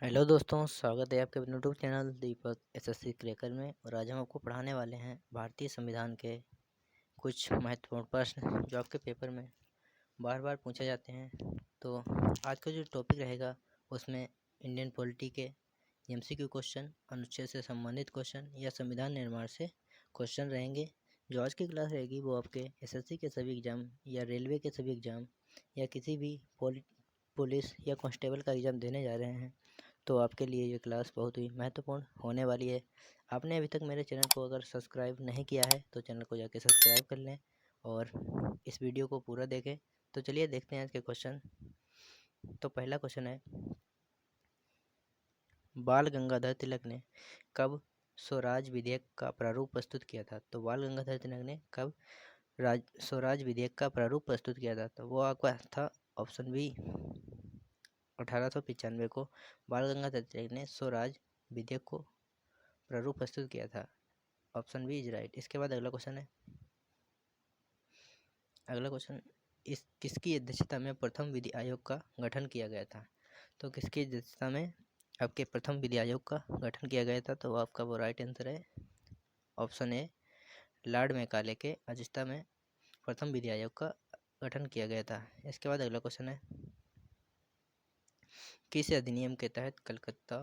Hello दोस्तों, स्वागत है आपके अपने यूट्यूब चैनल दीपक एसएससी क्रैकर में। और आज हम आपको पढ़ाने वाले हैं भारतीय संविधान के कुछ महत्वपूर्ण प्रश्न जो आपके पेपर में बार बार पूछे जाते हैं। तो आज का जो टॉपिक रहेगा उसमें इंडियन पॉलिटी के एमसीक्यू क्वेश्चन, अनुच्छेद से संबंधित क्वेश्चन या संविधान निर्माण से क्वेश्चन रहेंगे। जो आज की क्लास रहेगी वो आपके एसएससी के सभी एग्जाम या रेलवे के सभी एग्जाम या किसी भी पुलिस या कांस्टेबल का एग्ज़ाम देने जा रहे हैं तो आपके लिए ये क्लास बहुत ही महत्वपूर्ण होने वाली है। आपने अभी तक मेरे चैनल को अगर सब्सक्राइब नहीं किया है तो चैनल को जाके सब्सक्राइब कर लें और इस वीडियो को पूरा देखें। तो चलिए देखते हैं आज के क्वेश्चन। तो पहला क्वेश्चन है, बाल गंगाधर तिलक ने कब स्वराज विधेयक का प्रारूप प्रस्तुत किया था? तो बाल गंगाधर तिलक ने कब स्वराज विधेयक का प्रारूप प्रस्तुत किया था? तो वो आपका था ऑप्शन बी 1895 को बाल गंगाधर तिलक ने स्वराज विधेयक को प्रारूप प्रस्तुत किया था। Option B is right. इसके बाद अगला क्वेश्चन है, अगला क्वेश्चन, इस किसकी अध्यक्षता में प्रथम विधि आयोग का गठन किया गया था? तो किसकी अध्यक्षता में आपके प्रथम विधि आयोग का गठन किया गया था? तो आपका वो राइट आंसर है ऑप्शन ए, लॉर्ड मैकाले के अध्यक्षता में प्रथम विधि आयोग का गठन किया गया था। इसके बाद अगला क्वेश्चन है, किस अधिनियम के तहत कलकत्ता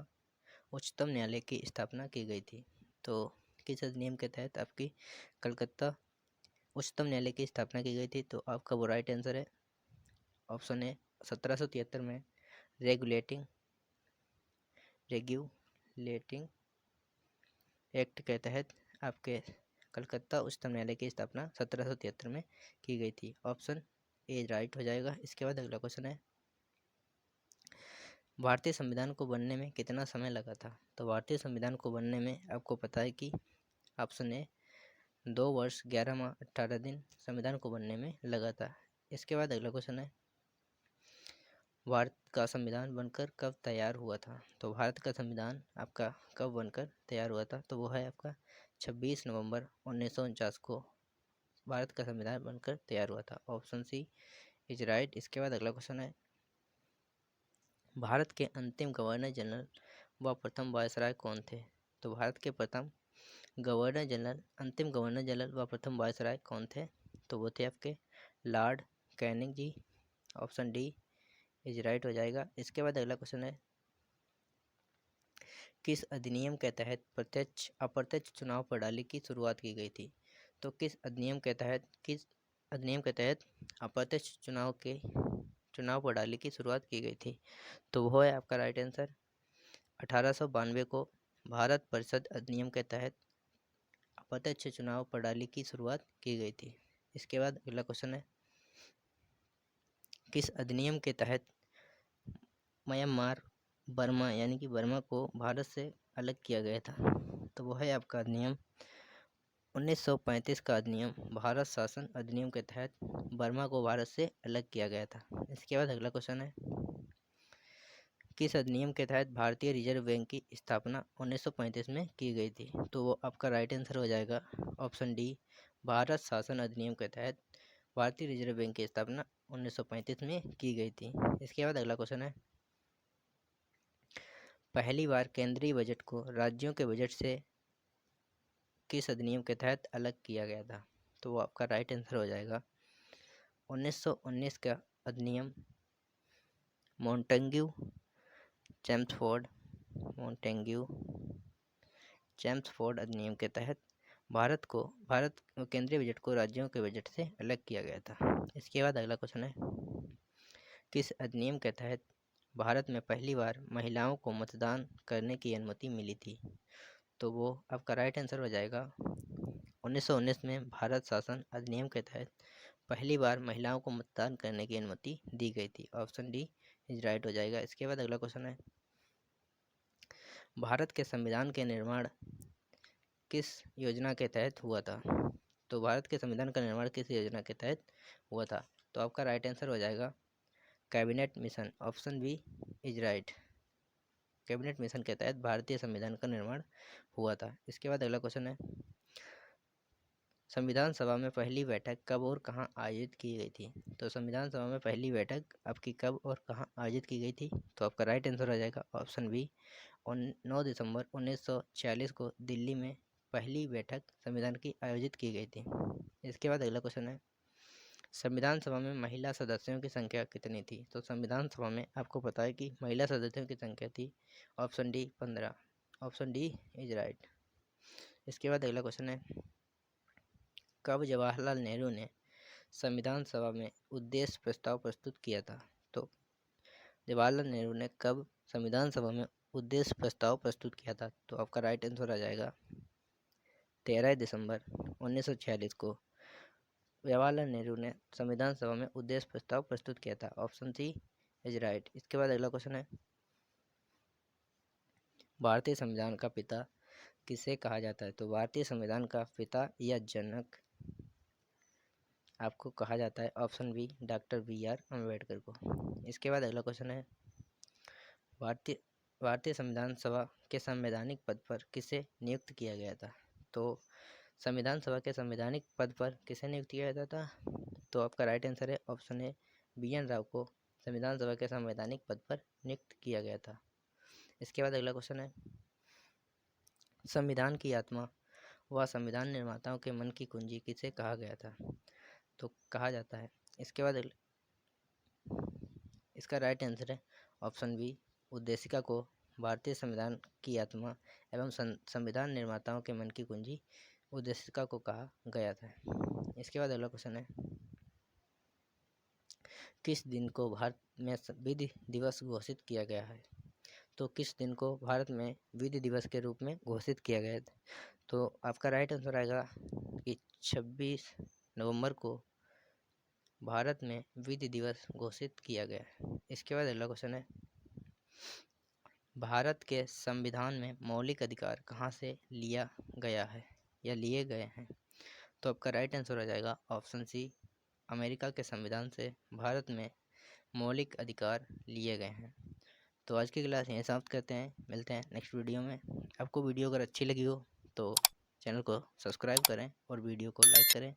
उच्चतम न्यायालय की स्थापना की गई थी? तो किस अधिनियम के तहत आपकी कलकत्ता उच्चतम न्यायालय की स्थापना की गई थी? तो आपका वो राइट आंसर है ऑप्शन ए, 1773 में रेगुलेटिंग एक्ट के तहत आपके कलकत्ता उच्चतम न्यायालय की स्थापना 1773 में की गई थी। ऑप्शन ए राइट हो जाएगा। इसके बाद अगला क्वेश्चन है, भारतीय संविधान को बनने में कितना समय लगा था? तो भारतीय संविधान को बनने में आपको पता है कि ऑप्शन ए 2 वर्ष 11 माह 18 दिन संविधान को बनने में लगा था। इसके बाद अगला क्वेश्चन है, भारत का संविधान बनकर कब तैयार हुआ था? तो भारत का संविधान आपका कब बनकर तैयार हुआ था? तो वो है आपका 26 नवंबर 1949 को भारत का संविधान बनकर तैयार हुआ था। Option C is right. इसके बाद अगला क्वेश्चन है, भारत के अंतिम गवर्नर जनरल व प्रथम वायसराय कौन थे? तो भारत के प्रथम गवर्नर जनरल, अंतिम गवर्नर जनरल व प्रथम वायसराय कौन थे? तो वो थे आपके lord Canning ji. Option D is right हो जाएगा। इसके बाद अगला क्वेश्चन है, किस अधिनियम के तहत प्रत्यक्ष अप्रत्यक्ष चुनाव प्रणाली की शुरुआत की गई थी? तो किस अधिनियम के तहत अप्रत्यक्ष चुनाव प्रणाली की शुरुआत की गई थी? तो वो है आपका राइट आंसर 1892 को भारत परिषद अधिनियम के तहत अप्रत्यक्ष चुनाव प्रणाली की शुरुआत की गई थी। इसके बाद अगला क्वेश्चन है, किस अधिनियम के तहत म्यांमार बर्मा यानी कि बर्मा को भारत से अलग किया गया था? तो वो है आपका अधिनियम 1935 का अधिनियम, भारत शासन अधिनियम के तहत बर्मा को भारत से अलग किया गया था। इसके बाद अगला क्वेश्चन है, किस अधिनियम के तहत भारतीय रिजर्व बैंक की स्थापना 1935 में की गई थी? तो वो आपका राइट आंसर हो जाएगा ऑप्शन डी, भारत शासन अधिनियम के तहत भारतीय रिजर्व बैंक की स्थापना 1935 में की गई थी। इसके बाद अगला क्वेश्चन है, पहली बार केंद्रीय बजट को राज्यों के बजट से किस अधिनियम के तहत अलग किया गया था? तो वो आपका राइट आंसर हो जाएगा 1919 का अधिनियम मोंटेग्यू चैम्सफोर्ड अधिनियम के तहत भारत केंद्रीय बजट को राज्यों के बजट से अलग किया गया था। इसके बाद अगला क्वेश्चन है, किस अधिनियम के तहत भारत में पहली बार महिलाओं को मतदान करने की अनुमति मिली थी? तो वो आपका राइट आंसर हो जाएगा 1919 में भारत शासन अधिनियम के तहत पहली बार महिलाओं को मतदान करने की अनुमति दी गई थी। ऑप्शन डी इज राइट हो जाएगा। इसके बाद अगला क्वेश्चन है, भारत के संविधान के निर्माण किस योजना के तहत हुआ था? तो भारत के संविधान का निर्माण किस योजना के तहत हुआ था? तो आपका राइट आंसर हो जाएगा cabinet mission. Option B is right. Cabinet mission के तहत भारतीय संविधान का निर्माण हुआ था। इसके बाद अगला क्वेश्चन है, संविधान सभा में पहली बैठक कब और कहाँ आयोजित की गई थी? तो संविधान सभा में पहली बैठक आपकी कब और कहाँ आयोजित की गई थी? तो आपका राइट आंसर आ जाएगा ऑप्शन बी, 9 दिसंबर 1946 को दिल्ली में पहली बैठक संविधान की आयोजित की गई थी। इसके बाद अगला क्वेश्चन है, संविधान सभा में महिला सदस्यों की संख्या कितनी थी? तो संविधान सभा में आपको पता है कि महिला सदस्यों की संख्या थी option D 15। Option D is right. इसके बाद अगला क्वेश्चन है, कब जवाहरलाल नेहरू ने संविधान सभा में उद्देश्य प्रस्ताव प्रस्तुत किया था? तो जवाहरलाल नेहरू ने कब संविधान सभा में उद्देश्य प्रस्ताव प्रस्तुत किया था? तो आपका राइट आंसर आ जाएगा 13 दिसंबर 1946 को जवाहरलाल नेहरू ने संविधान सभा में उद्देश्य प्रस्ताव प्रस्तुत किया था। Option C is right. इसके बाद अगला क्वेश्चन है, भारतीय संविधान का पिता किसे कहा जाता है? तो भारतीय संविधान का पिता या जनक आपको कहा जाता है option B doctor BR Ambedkar को। इसके बाद अगला क्वेश्चन है, भारतीय संविधान सभा के संवैधानिक पद पर किसे नियुक्त किया गया था? तो संविधान सभा के संवैधानिक पद पर किसे नियुक्त किया गया था? तो आपका राइट आंसर है ऑप्शन ए BN राव को संविधान सभा के संवैधानिक पद पर नियुक्त किया गया था। इसके बाद अगला क्वेश्चन है, संविधान की आत्मा व संविधान निर्माताओं के मन की कुंजी किसे कहा गया था? तो कहा जाता है। इसके बाद इसका राइट आंसर है ऑप्शन बी उद्देशिका को भारतीय संविधान की आत्मा एवं संविधान निर्माताओं के मन की कुंजी उद्देशिका को कहा गया था। इसके बाद अगला क्वेश्चन है, किस दिन को भारत में विधि दिवस घोषित किया गया है? तो किस दिन को भारत में विधि दिवस के रूप में घोषित किया गया है? तो आपका राइट आंसर आएगा कि 26 नवंबर को भारत में विधि दिवस घोषित किया गया है। इसके बाद अगला क्वेश्चन है, भारत के संविधान में मौलिक अधिकार कहाँ से लिया गया है या लिए गए हैं? तो आपका राइट आंसर आ जाएगा ऑप्शन सी अमेरिका के संविधान से भारत में मौलिक अधिकार लिए गए हैं। तो आज की क्लास यहीं समाप्त करते हैं, मिलते हैं नेक्स्ट वीडियो में। आपको वीडियो अगर अच्छी लगी हो तो चैनल को सब्सक्राइब करें और वीडियो को लाइक करें